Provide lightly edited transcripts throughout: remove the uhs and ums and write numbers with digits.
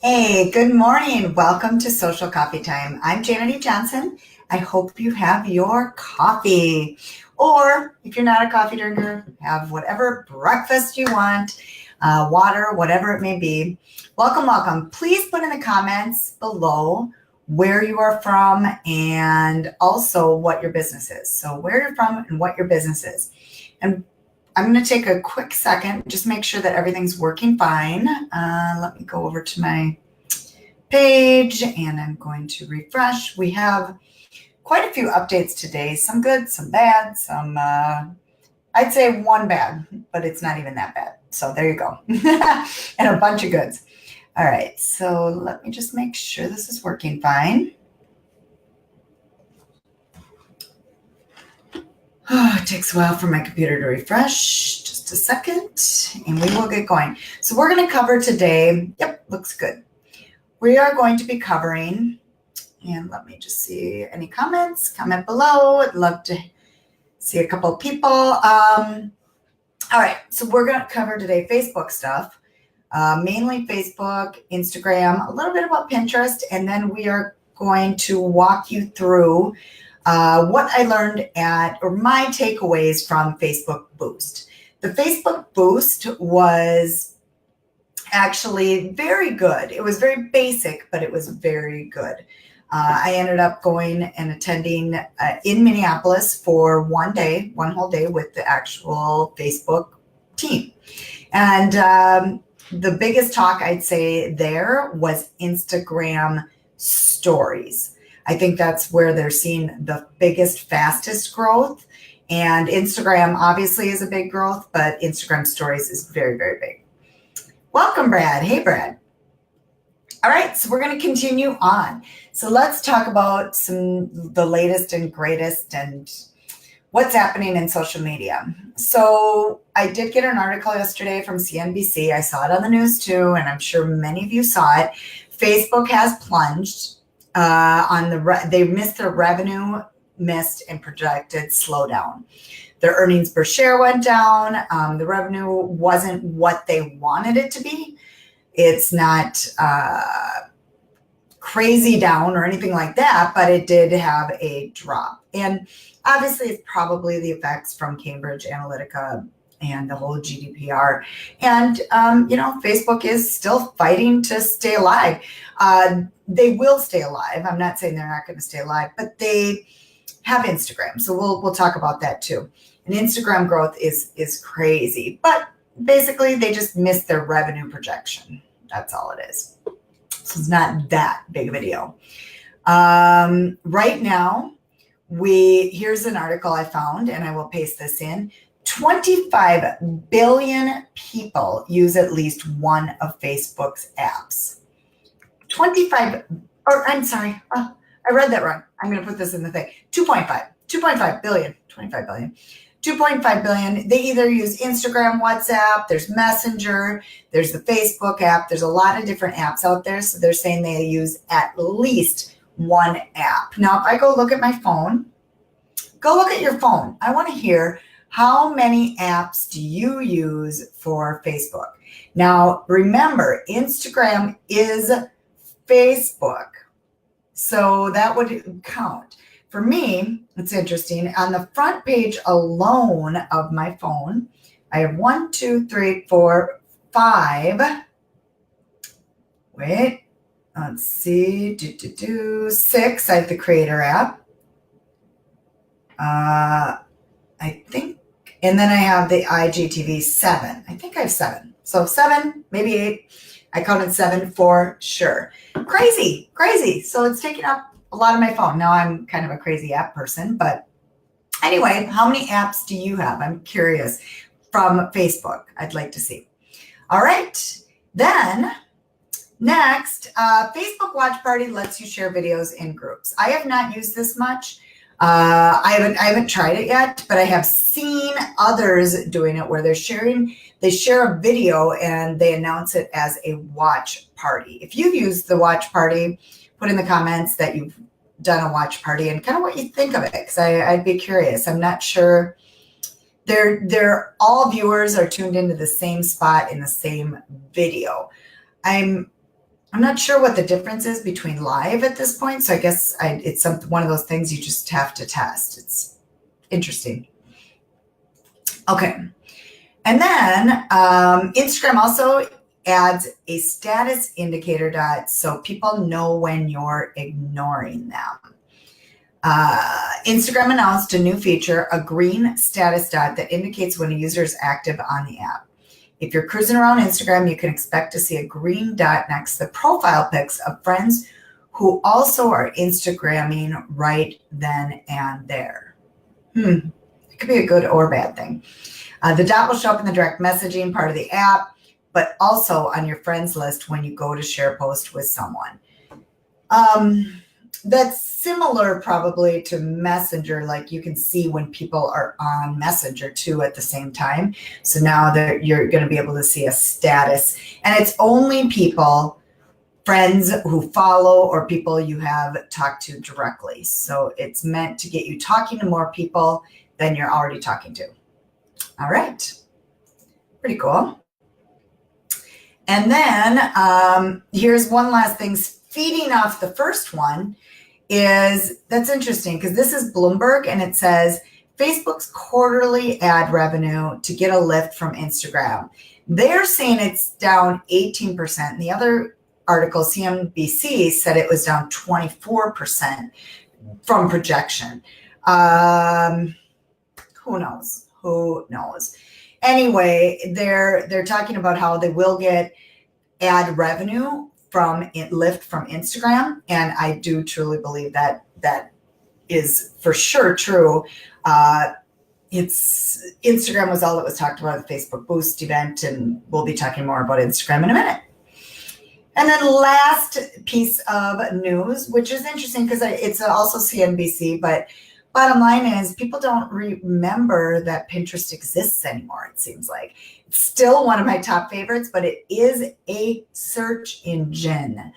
Hey, good morning. Welcome to Social Coffee Time. I'm Janet E. Johnson. I hope you have your coffee. Or if you're not a coffee drinker, have whatever breakfast you want, water, whatever it may be. Welcome, welcome. Please put in the comments below where you are from and also what your business is. So where you're from and what your business is. And I'm going to take a quick second, just make sure that everything's working fine. Let me go over to my page and I'm going to refresh. We have quite a few updates today, some good, some bad, I'd say one bad, but it's not even that bad. So there you go. And a bunch of goods. All right, so let me just make sure this is working fine. Oh, it takes a while for my computer to refresh. Just a second, and we will get going. So we're going to cover today. Yep, looks good. We are going to be covering, and let me just see any comments. Comment below. I'd love to see a couple of people. All right, so we're going to cover today Facebook stuff, mainly Facebook, Instagram, a little bit about Pinterest, and then we are going to walk you through what I learned or my takeaways from Facebook Boost. The Facebook Boost was actually very good. It was very basic, but it was very good. I ended up going and attending in Minneapolis for one whole day with the actual Facebook team. And the biggest talk I'd say there was Instagram stories. I think that's where they're seeing the biggest, fastest growth. And Instagram obviously is a big growth, but Instagram stories is very, very big. Welcome, Brad. Hey, Brad. All right, so we're going to continue on. So let's talk about the latest and greatest and what's happening in social media. So I did get an article yesterday from CNBC. I saw it on the news too, and I'm sure many of you saw it. Facebook has plunged they missed their revenue, missed and projected slowdown. Their earnings per share went down. The revenue wasn't what they wanted it to be. It's not crazy down or anything like that, but it did have a drop. And obviously, it's probably the effects from Cambridge Analytica and the whole GDPR. And, Facebook is still fighting to stay alive. They will stay alive. I'm not saying they're not going to stay alive, but they have Instagram. So we'll talk about that too. And Instagram growth is crazy, but basically they just missed their revenue projection. That's all it is. So it's not that big of a deal. Right now, here's an article I found, and I will paste this in. 25 billion people use at least one of Facebook's apps. 25 I read that wrong. I'm going to put this in the thing. 2.5 billion, 25 billion. 2.5 billion. They either use Instagram, WhatsApp, there's Messenger, there's the Facebook app. There's a lot of different apps out there. So they're saying they use at least one app. Now, if I go look at my phone, go look at your phone. I want to hear how many apps do you use for Facebook? Now, remember, Instagram is Facebook. So that would count. For me, it's interesting. On the front page alone of my phone, I have 1, 2, 3, 4, 5. Wait, let's see. 6. I have the Creator app. I think, and then I have the IGTV 7. I think I have 7. So 7, maybe 8. I counted 7 for sure. Crazy. So it's taking up a lot of my phone. Now I'm kind of a crazy app person, but anyway, how many apps do you have? I'm curious from Facebook. I'd like to see. All right. Then next, Facebook Watch Party lets you share videos in groups. I have not used this much. I haven't tried it yet, but I have seen others doing it where they share a video and they announce it as a watch party. If you've used the watch party, put in the comments that you've done a watch party and kind of what you think of it, because I'd be curious. I'm not sure. They're all viewers are tuned into the same spot in the same video. I'm I'm not sure what the difference is between live at this point. So I guess it's one of those things you just have to test. It's interesting. Okay. And then Instagram also adds a status indicator dot so people know when you're ignoring them. Instagram announced a new feature, a green status dot that indicates when a user is active on the app. If you're cruising around Instagram, you can expect to see a green dot next to the profile pics of friends who also are Instagramming right then and there. It could be a good or bad thing. The dot will show up in the direct messaging part of the app, but also on your friends list when you go to share a post with someone. That's similar probably to Messenger, like you can see when people are on Messenger too at the same time. So now you're going to be able to see a status, and it's only people, friends who follow or people you have talked to directly. So it's meant to get you talking to more people than you're already talking to. All right. Pretty cool. And then here's one last thing feeding off the first one. That's interesting because this is Bloomberg, and it says Facebook's quarterly ad revenue to get a lift from Instagram. They're saying it's down 18%. And the other article, CNBC, said it was down 24% from projection. Who knows? Who knows? Anyway, they're talking about how they will get ad revenue from lift from Instagram, and I do truly believe that is for sure true. Instagram was all that was talked about at the Facebook Boost event, and we'll be talking more about Instagram in a minute. And then last piece of news, which is interesting because it's also CNBC, but bottom line is people don't remember that Pinterest exists anymore, it seems like. It's still one of my top favorites, but it is a search engine.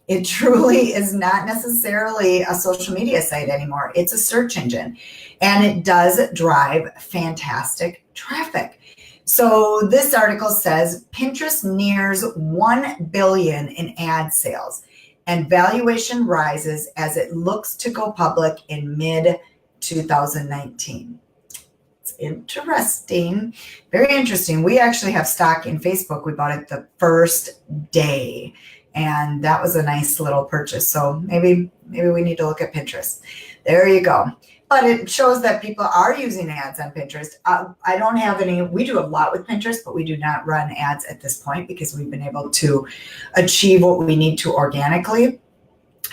It truly is not necessarily a social media site anymore. It's a search engine, and it does drive fantastic traffic. So this article says Pinterest nears $1 billion in ad sales, and valuation rises as it looks to go public in mid-2019. It's interesting, very interesting. We actually have stock in Facebook. We bought it the first day, and that was a nice little purchase. So maybe we need to look at Pinterest. There you go. But it shows that people are using ads on Pinterest. I don't have any. We do a lot with Pinterest, but we do not run ads at this point because we've been able to achieve what we need to organically.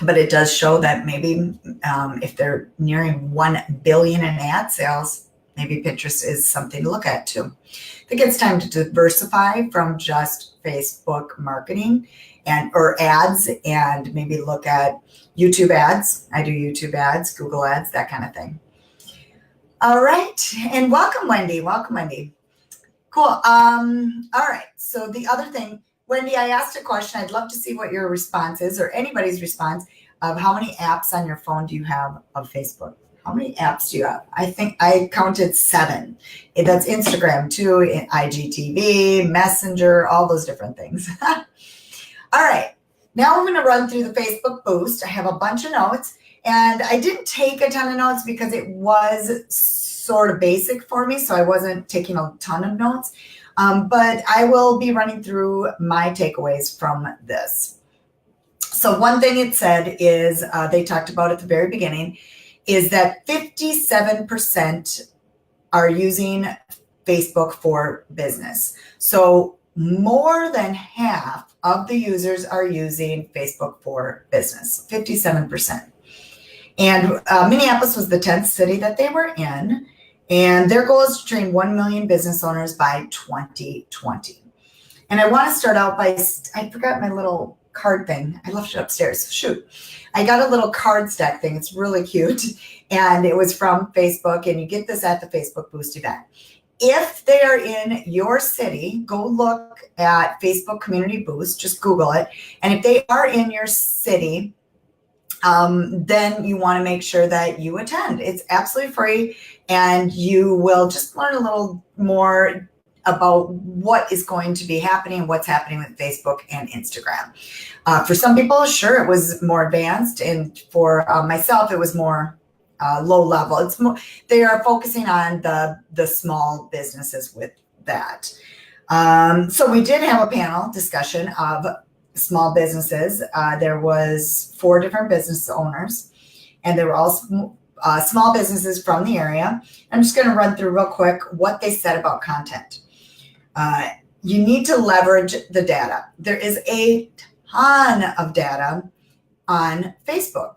But it does show that maybe if they're nearing 1 billion in ad sales, maybe Pinterest is something to look at too. I think it's time to diversify from just Facebook marketing or ads, and maybe look at YouTube ads. I do YouTube ads, Google ads, that kind of thing. All right. And welcome, Wendy. Welcome, Wendy. Cool. All right. So the other thing, Wendy, I asked a question. I'd love to see what your response is, or anybody's response, of how many apps on your phone do you have of Facebook? How many apps do you have? I think I counted 7. That's Instagram too, IGTV, Messenger, all those different things. All right. Now we're going to run through the Facebook Boost. I have a bunch of notes, and I didn't take a ton of notes because it was sort of basic for me, so I wasn't taking a ton of notes. But I will be running through my takeaways from this. So one thing it said is, they talked about at the very beginning, is that 57% are using Facebook for business. So more than half of the users are using Facebook for business, 57%. And Minneapolis was the 10th city that they were in, and their goal is to train 1 million business owners by 2020. And I want to start out by, I forgot my little card thing. I left it upstairs. Shoot. I got a little card stack thing. It's really cute. And it was from Facebook, and you get this at the Facebook Boost event. If they are in your city, go look at Facebook Community Boost, just Google it. And if they are in your city, then you want to make sure that you attend. It's absolutely free, and you will just learn a little more about what is going to be happening, what's happening with Facebook and Instagram. For some people, sure, it was more advanced. And for myself, it was more low level. It's more, they are focusing on the small businesses with that. So we did have a panel discussion of small businesses. There was 4 different business owners, and they were all small businesses from the area. I'm just going to run through real quick what they said about content. You need to leverage the data. There is a ton of data on Facebook.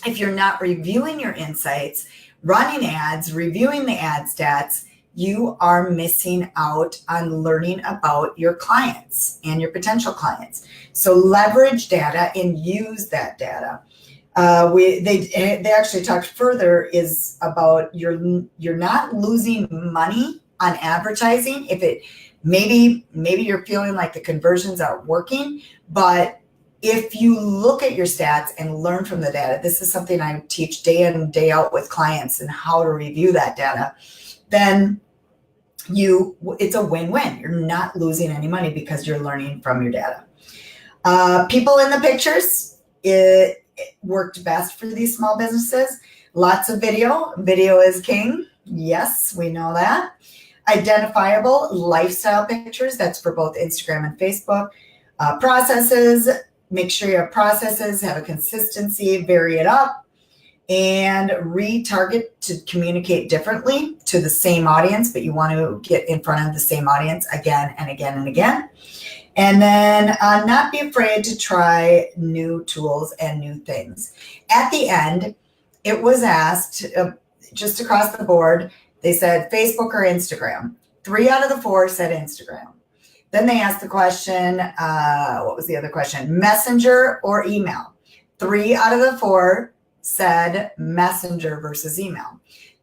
If you're not reviewing your insights, running ads, reviewing the ad stats, you are missing out on learning about your clients and your potential clients. So leverage data and use that data. They actually talked further is about you're not losing money on advertising if it maybe you're feeling like the conversions aren't working, but if you look at your stats and learn from the data, this is something I teach day in and day out with clients and how to review that data, then it's a win-win. You're not losing any money because you're learning from your data. People in the pictures, it worked best for these small businesses. Lots of video. Video is king. Yes, we know that. Identifiable lifestyle pictures. That's for both Instagram and Facebook. Processes. Make sure you have processes, have a consistency, vary it up, and retarget to communicate differently to the same audience, but you want to get in front of the same audience again and again and again. And then not be afraid to try new tools and new things. At the end, it was asked just across the board, they said Facebook or Instagram. 3 out of the 4 said Instagram. Then they asked the question, what was the other question? Messenger or email? 3 out of the 4 said Messenger versus email.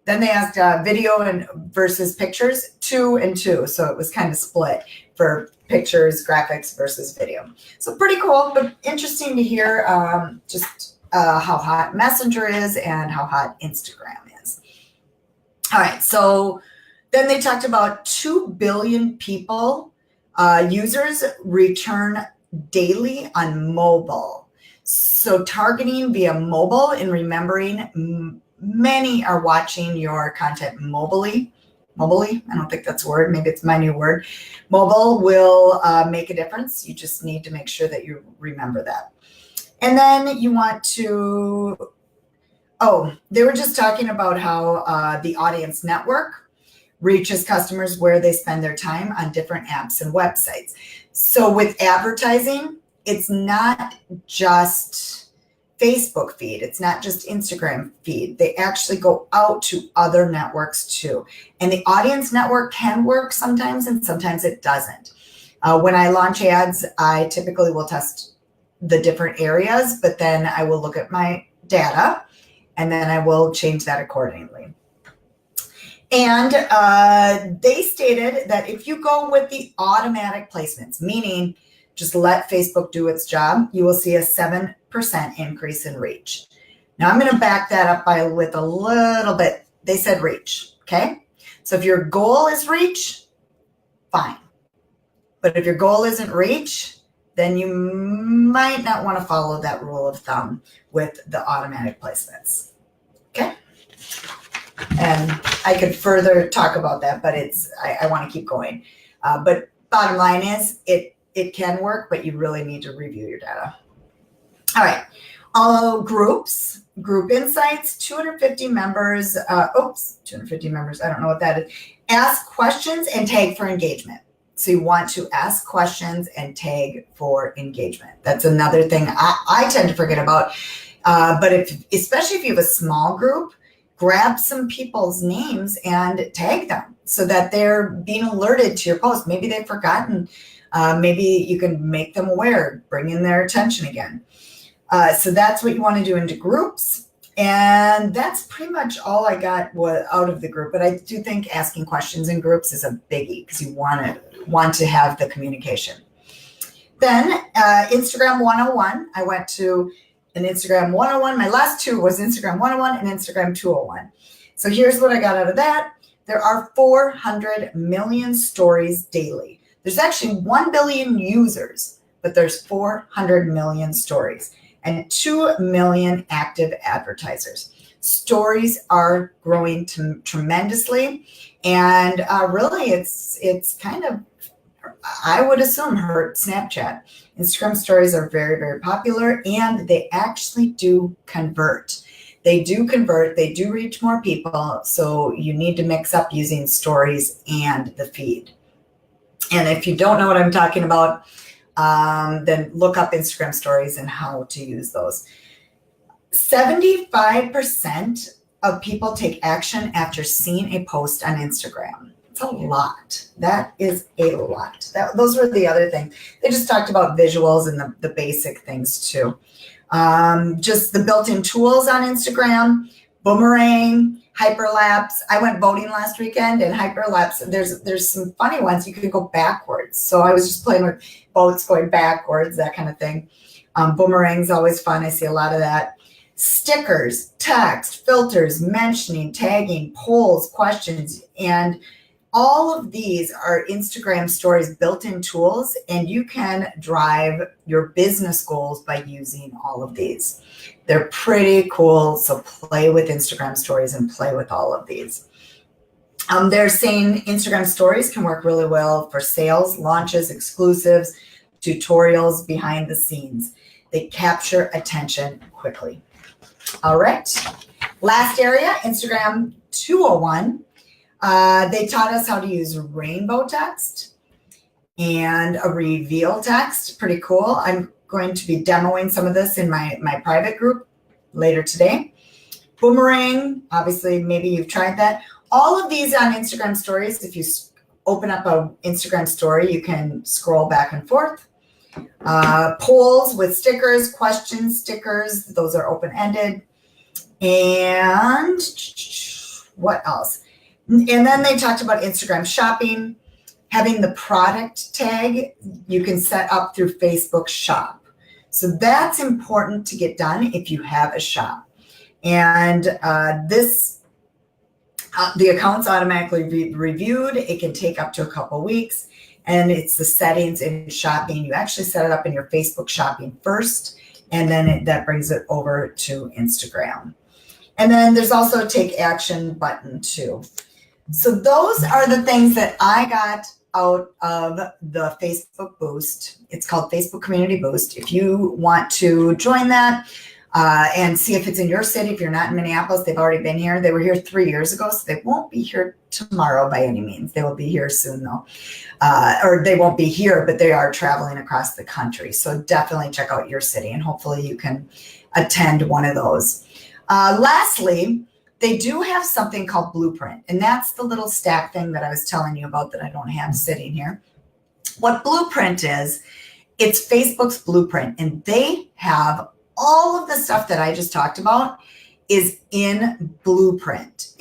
Then they asked video and versus pictures, 2 and 2. So it was kind of split for pictures, graphics versus video. So pretty cool, but interesting to hear just how hot Messenger is and how hot Instagram is. All right, so then they talked about 2 billion people, users return daily on mobile. So targeting via mobile and remembering many are watching your content mobilely. I don't think that's a word. Maybe it's my new word. Mobile will make a difference. You just need to make sure that you remember that. And then you want to, they were just talking about how the audience network reaches customers where they spend their time on different apps and websites. So with advertising, it's not just Facebook feed. It's not just Instagram feed. They actually go out to other networks too. And the audience network can work sometimes and sometimes it doesn't. When I launch ads, I typically will test the different areas, but then I will look at my data and then I will change that accordingly. And they stated that if you go with the automatic placements, meaning just let Facebook do its job, you will see a 7% increase in reach. Now I'm going to back that up with a little bit. They said reach, okay? So if your goal is reach, fine. But if your goal isn't reach, then you might not want to follow that rule of thumb with the automatic placements, okay? And I could further talk about that, but I want to keep going. But bottom line is it can work, but you really need to review your data. All right. All groups, group insights, 250 members. 250 members. I don't know what that is. Ask questions and tag for engagement. So you want to ask questions and tag for engagement. That's another thing I tend to forget about. But especially if you have a small group, grab some people's names and tag them so that they're being alerted to your post. Maybe they've forgotten. Maybe you can make them aware, bring in their attention again. So that's what you want to do into groups. And that's pretty much all I got out of the group. But I do think asking questions in groups is a biggie because you want to have the communication. Then Instagram 101, I went to an Instagram 101. My last 2 was Instagram 101 and Instagram 201. So here's what I got out of that. There are 400 million stories daily. There's actually 1 billion users, but there's 400 million stories and 2 million active advertisers. Stories are growing tremendously, and really it's kind of, I would assume, hurt Snapchat. Instagram stories are very, very popular, and they actually do convert. They do convert, they do reach more people, so you need to mix up using stories and the feed. And if you don't know what I'm talking about, then look up Instagram stories and how to use those. 75% of people take action after seeing a post on Instagram. It's a lot. That is a lot. Those were the other thing. They just talked about visuals and the basic things too. Just the built-in tools on Instagram, boomerang, hyperlapse. I went boating last weekend, and hyperlapse, there's some funny ones. You could go backwards. So I was just playing with boats going backwards, that kind of thing. Boomerang's always fun. I see a lot of that. Stickers, text, filters, mentioning, tagging, polls, questions, and all of these are Instagram stories built-in tools, and you can drive your business goals by using all of these. They're pretty cool, so play with Instagram stories and play with all of these. They're saying Instagram stories can work really well for sales, launches, exclusives, tutorials, behind the scenes. They capture attention quickly. All right, last area, Instagram 201. They taught us how to use rainbow text and a reveal text. Pretty cool. I'm going to be demoing some of this in my private group later today. Boomerang, obviously, maybe you've tried that. All of these on Instagram stories, if you open up an Instagram story, you can scroll back and forth. Polls with stickers, questions, stickers, those are open-ended. And what else? And then they talked about Instagram shopping, having the product tag you can set up through Facebook Shop. So that's important to get done if you have a shop. And the account's automatically reviewed. It can take up to a couple weeks. And it's the settings in shopping. You actually set it up in your Facebook shopping first, and then that brings it over to Instagram. And then there's also a take action button too. So those are the things that I got out of the Facebook Boost. It's called Facebook Community Boost. If you want to join that and see if it's in your city, if you're not in Minneapolis, they've already been here. They were here 3 years ago, so they won't be here tomorrow by any means. They will be here soon though. Or they won't be here, but they are traveling across the country. So definitely check out your city, and hopefully you can attend one of those. Lastly, they do have something called Blueprint, and that's the little stack thing that I was telling you about that I don't have sitting here. What Blueprint is, it's Facebook's Blueprint, and they have all of the stuff that I just talked about is in Blueprint.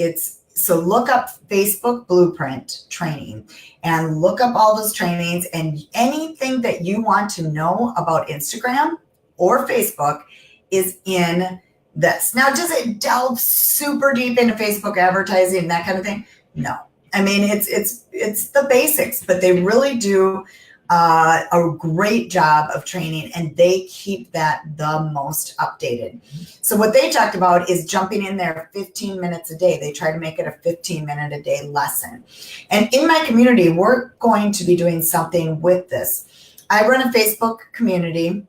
So look up Facebook Blueprint training and look up all those trainings, and anything that you want to know about Instagram or Facebook is in this. Now, does it delve super deep into Facebook advertising and that kind of thing? No. I mean, it's the basics, but they really do a great job of training, and they keep that the most updated. So what they talked about is jumping in there 15 minutes a day. They try to make it a 15-minute a day lesson. And in my community, we're going to be doing something with this. I run a Facebook community,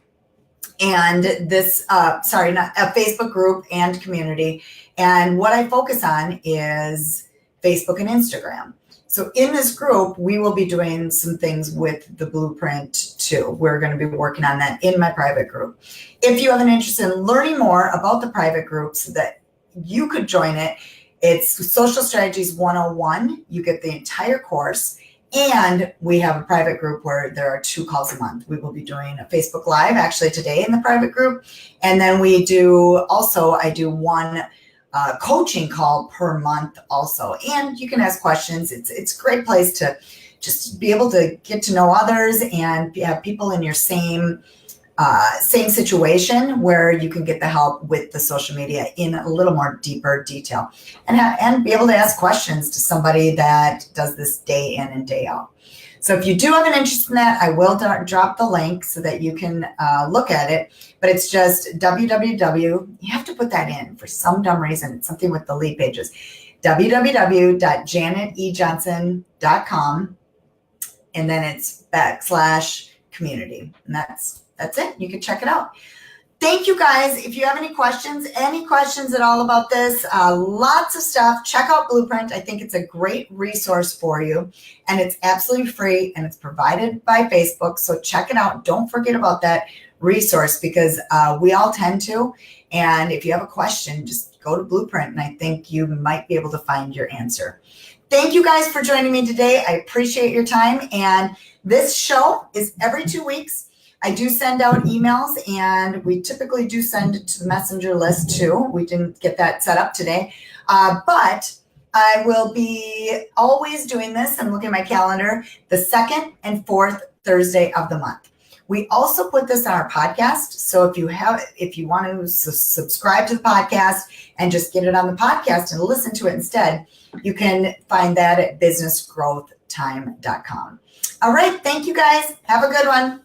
and this, not a Facebook group and community. And what I focus on is Facebook and Instagram. So in this group, we will be doing some things with the Blueprint too. We're going to be working on that in my private group. If you have an interest in learning more about the private group so that you could join it, it's Social Strategies 101. You get the entire course. And we have a private group where there are 2 calls a month. We will be doing a Facebook Live actually today in the private group. And then I do one coaching call per month also. And you can ask questions. It's a great place to just be able to get to know others and have people in your same same situation where you can get the help with the social media in a little more deeper detail and be able to ask questions to somebody that does this day in and day out. So if you do have an interest in that, I will drop the link so that you can look at it. But it's just www. You have to put that in for some dumb reason. It's something with the lead pages. www.janetejohnson.com. And then it's /community. And that's it. You can check it out. Thank you guys. If you have any questions at all about this, lots of stuff, check out Blueprint. I think it's a great resource for you, and it's absolutely free, and it's provided by Facebook. So check it out. Don't forget about that resource, because we all tend to. And if you have a question, just go to Blueprint, and I think you might be able to find your answer. Thank you guys for joining me today. I appreciate your time. And this show is every 2 weeks. I do send out emails, and we typically do send it to the messenger list too. We didn't get that set up today, but I will be always doing this. I'm looking at my calendar, the 2nd and 4th Thursday of the month. We also put this on our podcast. So if you want to subscribe to the podcast and just get it on the podcast and listen to it instead, you can find that at businessgrowthtime.com. All right. Thank you guys. Have a good one.